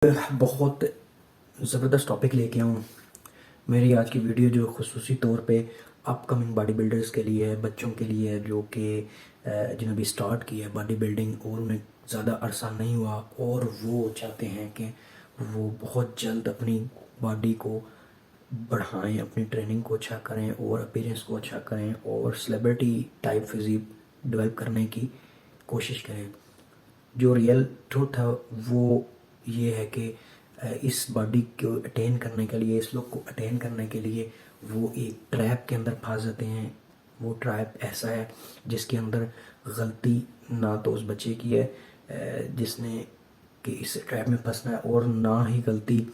बहुत ज़बरदस्त टॉपिक लेके आऊँ। मेरी आज की वीडियो जो ख़ुसूसी तौर पे अपकमिंग बॉडी बिल्डर्स के लिए है, बच्चों के लिए है जो कि जिन्होंने भी स्टार्ट किया है बॉडी बिल्डिंग और उन्हें ज़्यादा अरसा नहीं हुआ और वो चाहते हैं कि वो बहुत जल्द अपनी बॉडी को बढ़ाएं, अपनी ट्रेनिंग को अच्छा करें और अपीयरेंस को अच्छा करें और सेलिब्रिटी टाइप फिज़ीक डेवलप करने की कोशिश करें। जो रियल ट्रूथ है वो ये है कि इस बॉडी को अटेन करने के लिए, इस लुक को अटेन करने के लिए वो एक ट्रैप के अंदर फंस जाते हैं। वो ट्रैप ऐसा है जिसके अंदर गलती ना तो उस बच्चे की है जिसने कि इस ट्रैप में फंसना है, और ना ही गलती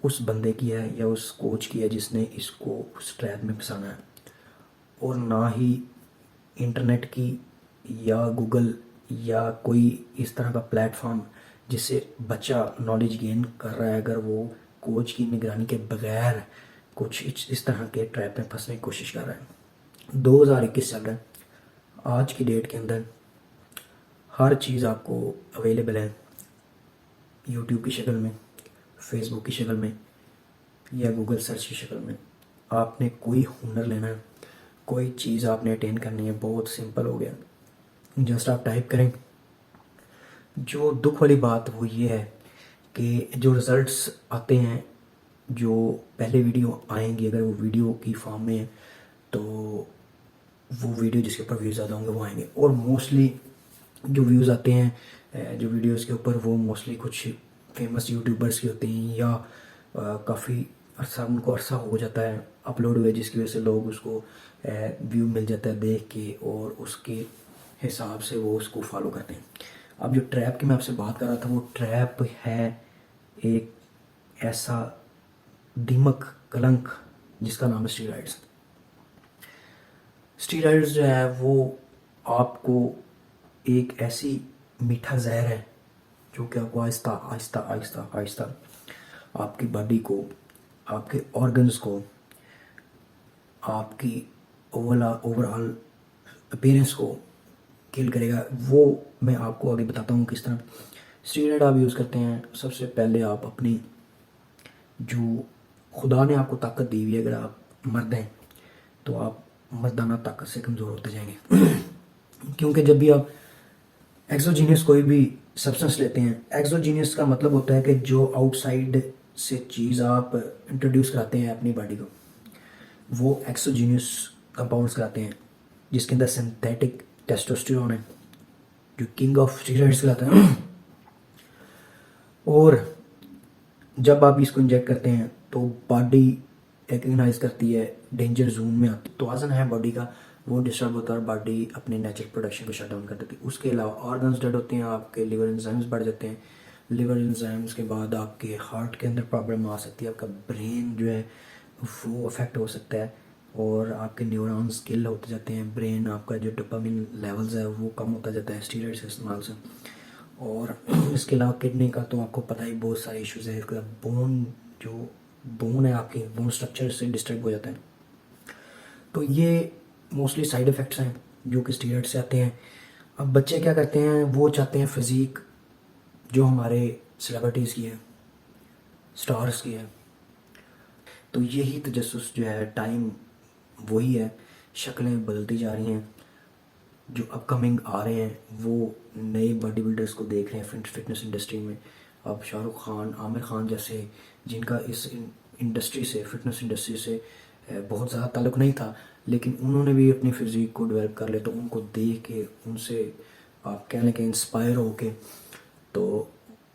उस बंदे की है या उस कोच की है जिसने इसको उस ट्रैप में फंसाना है, और ना ही इंटरनेट की या गूगल या कोई इस तरह का प्लेटफॉर्म जिससे बच्चा नॉलेज गेन कर रहा है, अगर वो कोच की निगरानी के बगैर कुछ इस तरह के ट्रैप में फंसने की कोशिश कर रहा है। 2021 चल रहा है। आज की डेट के अंदर हर चीज़ आपको अवेलेबल है, यूट्यूब की शक्ल में, फेसबुक की शक्ल में या गूगल सर्च की शक्ल में। आपने कोई हुनर लेना है, कोई चीज़ आपने अटेन करनी है, बहुत सिंपल हो गया। जस्ट आप टाइप करें। जो दुख वाली बात वो ये है कि जो रिज़ल्ट्स आते हैं, जो पहले वीडियो आएंगी अगर वो वीडियो की फॉर्म में है तो वो वीडियो जिसके ऊपर व्यूज़ ज़्यादा होंगे वो आएंगे, और मोस्टली जो व्यूज़ आते हैं जो वीडियोस के ऊपर वो मोस्टली कुछ फेमस यूट्यूबर्स की होते हैं या काफ़ी उनको अरसा हो जाता है अपलोड हुए, जिसकी वजह से लोग उसको व्यू मिल जाता है देख के और उसके हिसाब से वो उसको फॉलो करते हैं। अब जो ट्रैप की मैं आपसे बात कर रहा था वो ट्रैप है एक ऐसा दीमक कलंक जिसका नाम है स्टीरॉइड्स। स्टीरॉइड्स जो है वो आपको एक ऐसी मीठा जहर है जो कि आपको आहिस्ता आहिस्ता आहिस्ता आहिस्ता आपकी बॉडी को, आपके ऑर्गन्स को, आपकी ओवरऑल अपीयरेंस को किल करेगा। वो मैं आपको आगे बताता हूँ किस तरह स्टीरॉइड आप यूज़ करते हैं। सबसे पहले आप अपनी जो खुदा ने आपको ताकत दी हुई है, अगर आप मर्द हैं तो आप मर्दाना ताकत से कमज़ोर होते जाएंगे क्योंकि जब भी आप एक्सोजीनियस कोई भी सब्सटेंस लेते हैं, एक्सोजीनियस का मतलब होता है कि जो आउटसाइड से चीज़ आप इंट्रोड्यूस कराते हैं अपनी बॉडी को, वो एक्सोजीनियस कंपाउंड्स कराते हैं जिसके अंदर सिंथेटिक टेस्टोस्टेरोन है जो किंग ऑफ स्टीरॉइड्स कहलाता है। और जब आप इसको इंजेक्ट करते हैं तो बॉडी रिकग्नाइज करती है, डेंजर जोन में आती, तवाज़ुन है बॉडी का वो डिस्टर्ब होता है और बॉडी अपने नेचुरल प्रोडक्शन को शट डाउन कर देती है। उसके अलावा ऑर्गन्स डेड होते हैं, आपके लिवर एंजाइम्स बढ़ जाते हैं। लिवर एंजाइम्स के बाद आपके हार्ट के अंदर प्रॉब्लम आ सकती है, आपका ब्रेन जो है वो अफेक्ट हो सकता है और आपके न्यूरॉन्स किल होते जाते हैं। ब्रेन आपका जो डोपामिन लेवल्स है वो कम होता जाता है स्टीरॉइड्स के इस्तेमाल से। और इसके अलावा किडनी का तो आपको पता ही बहुत सारे इश्यूज़ है। इसका बोन, जो बोन है आपके बोन स्ट्रक्चर से डिस्टर्ब हो जाता है। तो ये मोस्टली साइड इफ़ेक्ट्स हैं जो कि स्टीरॉइड से आते हैं। अब बच्चे क्या करते हैं, वो चाहते हैं फिज़ीक जो हमारे सेलिब्रिटीज़ की है, स्टार्स की है। तो यही तजस्सुस जो है, टाइम वही है, शक्लें बदलती जा रही हैं। जो अपकमिंग आ रहे हैं वो नए बॉडी बिल्डर्स को देख रहे हैं फिटनेस इंडस्ट्री में। अब शाहरुख खान, आमिर खान जैसे जिनका इस इंडस्ट्री से, फिटनेस इंडस्ट्री से बहुत ज़्यादा ताल्लुक़ नहीं था, लेकिन उन्होंने भी अपनी फिज़ीक को डेवलप कर लिया। तो उनको देख के, उनसे आप कह लें कि इंस्पायर हो के, तो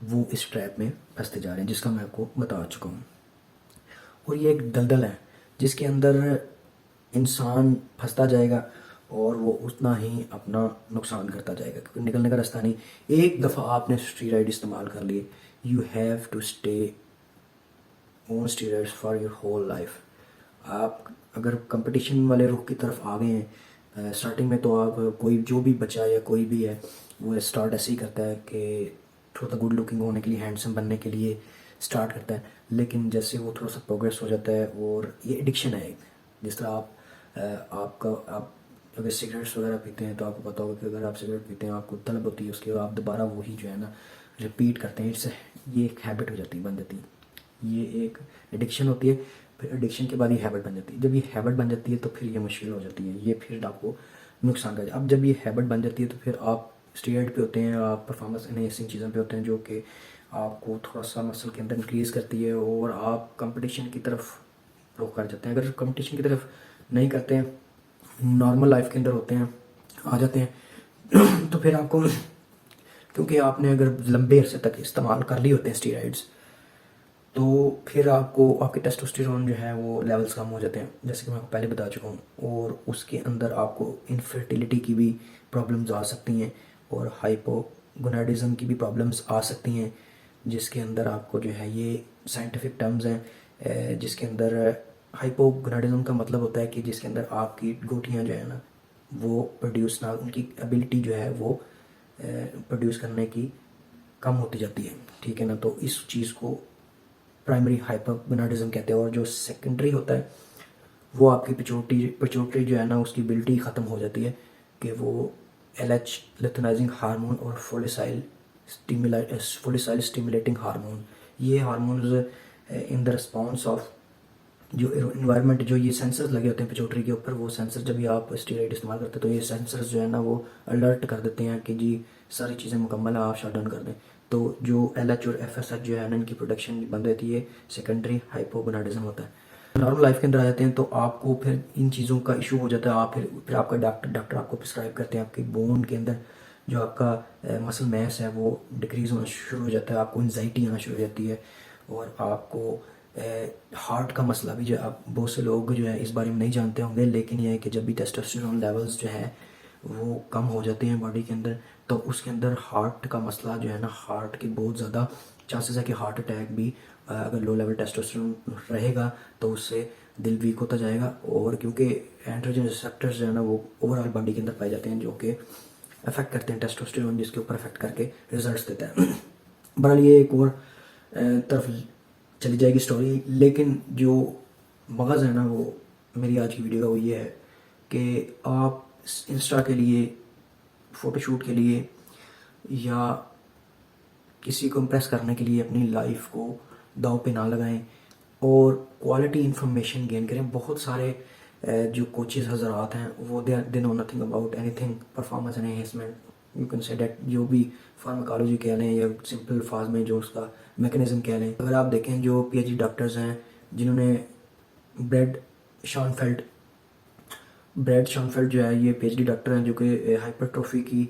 वो इस ट्रैप में फंसते जा रहे हैं जिसका मैं आपको बता चुका हूँ। और ये एक दलदल है जिसके अंदर इंसान फंसता जाएगा और वो उतना ही अपना नुकसान करता जाएगा क्योंकि निकलने का रास्ता नहीं। एक दफ़ा आपने स्टीरॉइड इस्तेमाल कर लिए, you have to stay on steroids for your whole life. आप अगर कंपटीशन वाले रुख की तरफ आ गए हैं स्टार्टिंग में, तो आप कोई जो भी बच्चा या कोई भी है वो स्टार्ट ऐसे ही करता है कि थोड़ा गुड लुकिंग होने के लिए, हैंडसम बनने के लिए स्टार्ट करता है। लेकिन जैसे वो थोड़ा सा प्रोग्रेस हो जाता है, और ये एडिक्शन है एक, जिस तरह आप अगर सिगरेट्स वगैरह पीते हैं तो आपको पता होगा कि अगर आप सिगरेट पीते हैं आपको तलब होती है उसके, और आप दोबारा वही जो है ना रिपीट करते हैं, इससे ये एक हैबिट हो जाती है, बन जाती है। ये एक एडिक्शन होती है, फिर एडिक्शन के बाद ये हैबिट बन जाती है। जब ये हैबिट बन जाती है तो फिर ये मुश्किल हो जाती है, ये फिर आपको नुकसान कर। अब जब ये हैबिट बन जाती है तो फिर आप स्टेरॉइड पे होते हैं, आप परफॉर्मेंस एनहेंसिंग चीज़ों पे होते हैं जो कि आपको थोड़ा सा मसल के अंदर इंक्रीज़ करती है और आप कंपटीशन की तरफ रुख कर जाते हैं। अगर कंपटीशन की तरफ नहीं करते हैं, नॉर्मल लाइफ के अंदर होते हैं, आ जाते हैं तो फिर आपको, क्योंकि आपने अगर लंबे अरसे तक इस्तेमाल कर लिए होते हैं स्टेरॉइड्स, तो फिर आपको आपके टेस्टोस्टेरोन जो है वो लेवल्स कम हो जाते हैं, जैसे कि मैं आपको पहले बता चुका हूँ। और उसके अंदर आपको इनफर्टिलिटी की भी प्रॉब्लम्स आ सकती हैं और हाइपोगोनाडिज्म की भी प्रॉब्लम्स आ सकती हैं, जिसके अंदर आपको जो है ये साइंटिफिक टर्म्स हैं, जिसके अंदर हाइपोगोनाडिज्म का मतलब होता है कि जिसके अंदर आपकी गोटियाँ जो है ना वो प्रोड्यूस ना, उनकी एबिलिटी जो है वो प्रोड्यूस करने की कम होती जाती है, ठीक है ना। तो इस चीज़ को प्राइमरी हाइपोगोनाडिज्म कहते हैं। और जो सेकेंडरी होता है वो आपकी पिट्यूटरी जो है ना उसकी एबिलिटी ख़त्म हो जाती है कि वो LH लेथनाइजिंग हार्मोन और फोलिसाइल स्टिमुलेटिंग हार्मोन, ये hormones in the response of जो इन्वायरमेंट, जो ये सेंसर्स लगे होते हैं पिट्यूटरी के ऊपर, वो सेंसर जब भी आप स्टेरॉइड इस्तेमाल करते हैं तो ये सेंसर्स जो है ना वो अलर्ट कर देते हैं कि जी सारी चीज़ें मुकम्मल है, आप शट डाउन कर दें। तो जो LH और FSH जो है ना इनकी प्रोडक्शन बंद रहती है, सेकेंडरी हाइपोगोनाडिज्म होता है। नॉर्मल लाइफ के अंदर आ जाते हैं तो आपको फिर इन चीज़ों का इशू हो जाता है। आप फिर आपका डॉक्टर आपको प्रिस्क्राइब करते हैं, आपके बोन के अंदर जो आपका मसल मैस है वो डिक्रीज़ होना शुरू हो जाता है, आपको एंजाइटी आना शुरू हो जाती है और आपको हार्ट का मसला भी जो आप बहुत से लोग जो है इस बारे में नहीं जानते होंगे, लेकिन यह है कि जब भी टेस्टोस्टेरोन लेवल्स जो है वो कम हो जाते हैं बॉडी के अंदर, तो उसके अंदर हार्ट का मसला जो है ना, हार्ट के बहुत ज़्यादा चांसेस है कि हार्ट अटैक भी अगर लो लेवल टेस्टोस्टेरोन रहेगा तो उससे दिल वीक होता जाएगा। और क्योंकि एंड्रोजन रिसेप्टर्स जो है ना वो ओवरऑल बॉडी के अंदर पाए जाते हैं जो कि अफेक्ट करते हैं टेस्टोस्टेरोन, जिसके ऊपर अफेक्ट करके रिजल्ट्स देता है। बहरहाल ये एक और तरफ चली जाएगी स्टोरी, लेकिन जो मगज़ है ना वो मेरी आज की वीडियो का वो ये है कि आप इंस्टा के लिए, फ़ोटोशूट के लिए या किसी को इम्प्रेस करने के लिए अपनी लाइफ को दांव पे ना लगाएं और क्वालिटी इन्फॉर्मेशन गेन करें। बहुत सारे जो कोचेज़ हज़रात हैं वो they know nothing about anything performance enhancement, you can say that, जो भी फार्माकोलॉजी कह लें या सिंपल फाज में जो उसका मैकेनिज्म कह लें। अगर आप देखें जो PhD डॉक्टर्स हैं जिन्होंने ब्रैड शॉनफेल्ड जो है ये PhD डॉक्टर हैं जो कि हाइपरट्रोफी की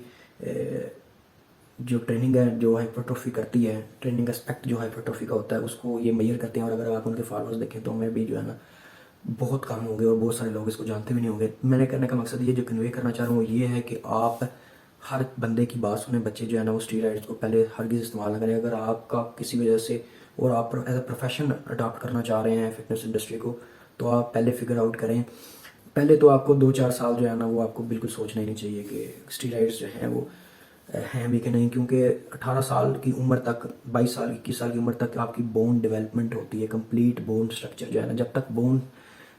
जो ट्रेनिंग है, जो हाइपरट्रोफी करती है, ट्रेनिंग एस्पेक्ट जो हाइपरट्रोफी का होता है उसको ये मेजर करते हैं। और अगर आप उनके फॉलोअर्स देखें तो हमें भी जो है ना बहुत कम होंगे और बहुत सारे लोग इसको जानते भी नहीं होंगे। मैंने कहने का मकसद ये जो कन्वे करना चाह रहा हूँ ये है कि आप हर बंदे की बात सुने। बच्चे जो है ना वो स्टीरॉइड्स को पहले हरगिज़ इस्तेमाल ना करें। अगर आपका किसी वजह से और आप एज अ प्रोफेशन अडॉप्ट करना चाह रहे हैं फिटनेस इंडस्ट्री को, तो आप पहले फिगर आउट करें। पहले तो आपको 2-4 साल जो है ना वो आपको बिल्कुल सोचना ही नहीं चाहिए कि स्टीरॉइड्स जो हैं वो हैं भी कि नहीं, क्योंकि 18 साल की उम्र तक, 22 साल 21 साल की उम्र तक आपकी बोन डेवलपमेंट होती है, कंप्लीट बोन स्ट्रक्चर जो है ना, जब तक बोन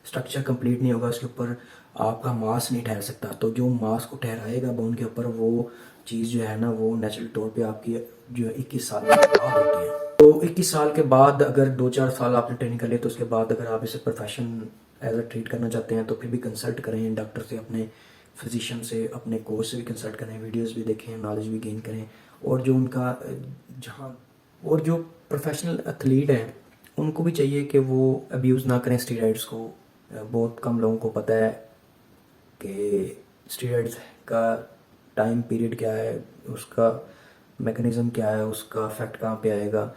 स्ट्रक्चर कंप्लीट नहीं होगा उसके ऊपर आपका मास नहीं ठहर सकता। तो जो मास को ठहराएगा बोन के ऊपर वो चीज़ जो है ना वो नेचुरल तौर पे आपकी जो 21 साल के बाद होती है। तो 21 साल के बाद अगर 2-4 साल आपने ट्रेनिंग कर ली तो उसके बाद अगर आप इसे प्रोफेशन एज अ ट्रीट करना चाहते हैं तो फिर भी कंसल्ट करें डॉक्टर से, अपने फिजिशियन से, अपने कोच से भी कंसल्ट करें, वीडियोस भी देखें, नॉलेज भी गेन करें। और जो उनका जहाँ और जो प्रोफेशनल एथलीट हैं उनको भी चाहिए कि वो अब्यूज़ ना करें स्टीरॉइड्स को। बहुत कम लोगों को पता है कि स्टीरॉइड्स का टाइम पीरियड क्या है, उसका मैकेनिज़्म क्या है, उसका इफेक्ट कहाँ पे आएगा।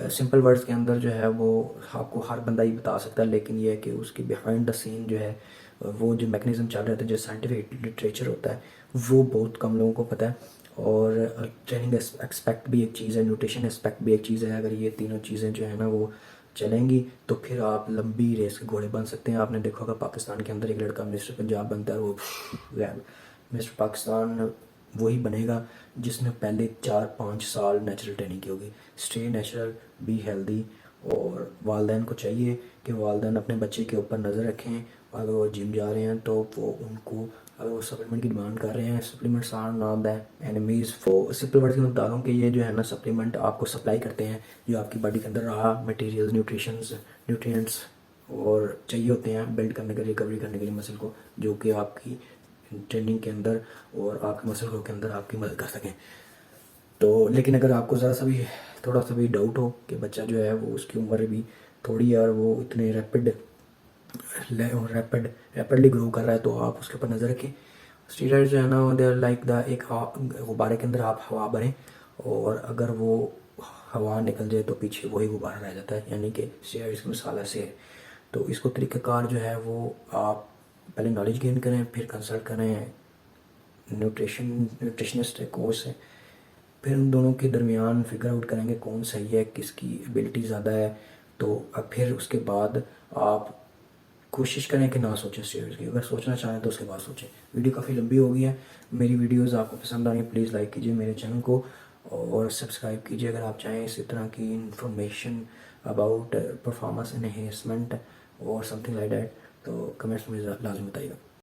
सिंपल वर्ड्स के अंदर जो है वो आपको हर बंदा ही बता सकता है, लेकिन ये है कि उसकी बिहाइंड द सीन जो है वो जो मैकेनिज़्म चल रहा था, जो साइंटिफिक लिटरेचर होता है वो बहुत कम लोगों को पता है। और ट्रेनिंग एस्पेक्ट भी एक चीज़ है, न्यूट्रिशन एस्पेक्ट भी एक चीज़ है। अगर ये तीनों चीज़ें जो है ना वो चलेंगी तो फिर आप लंबी रेस के घोड़े बन सकते हैं। आपने देखा होगा पाकिस्तान के अंदर एक लड़का मिस्टर पंजाब बनता है, वो मिस्टर पाकिस्तान वही बनेगा जिसने पहले 4-5 साल नेचुरल ट्रेनिंग की होगी। Stay natural, be healthy. और वालिदैन को चाहिए कि वालिदैन अपने बच्चे के ऊपर नज़र रखें अगर वो जिम जा रहे हैं तो वो उनको अगर वो सप्लीमेंट की डिमांड कर रहे हैं, supplements are not the enemies for simple words में बता दूँ कि ये जो है ना सप्लीमेंट आपको सप्लाई करते हैं जो आपकी बॉडी के अंदर रहा मटेरियल्स न्यूट्रिएंट्स और चाहिए होते हैं बिल्ड करने के लिए, रिकवरी करने के लिए मसल को, जो कि आपकी ट्रेनिंग के अंदर और आपके मसल ग्रोथ के अंदर आपकी मदद कर सकें। तो लेकिन अगर आपको ज़रा सा भी थोड़ा सा भी डाउट हो कि बच्चा जो है वो उसकी उम्र भी थोड़ी है और वो इतने रैपिडली ग्रो कर रहा है, तो आप उसके ऊपर नज़र रखें। स्टीरॉइड जो है ना दे लाइक द एक गुब्बारे के अंदर आप हवा भरें और अगर वो हवा निकल जाए तो पीछे वही गुब्बारा रह जाता है, यानी कि स्टीरॉइड की मिसाल ऐसे है। तो इसको तरीक़ाकार जो है वो आप पहले नॉलेज गेन करें, फिर कंसल्ट करें न्यूट्रिशनिस्ट कोर्स है, फिर उन दोनों के दरमियान फिगर आउट करेंगे कौन सही है, किसकी एबिलिटी ज़्यादा है। तो अब फिर उसके बाद आप कोशिश करें कि ना सोचें स्टेरॉइड्स की, अगर सोचना चाहें तो उसके बाद सोचें। वीडियो काफ़ी लंबी हो गई है, मेरी वीडियोस आपको पसंद आई प्लीज़ लाइक कीजिए मेरे चैनल को और सब्सक्राइब कीजिए अगर आप चाहें इसी तरह की इंफॉर्मेशन अबाउट परफॉर्मेंस एनहेंसमेंट और समथिंग लाइक दैट। तो कमेंट्स में लाजमी बताइएगा।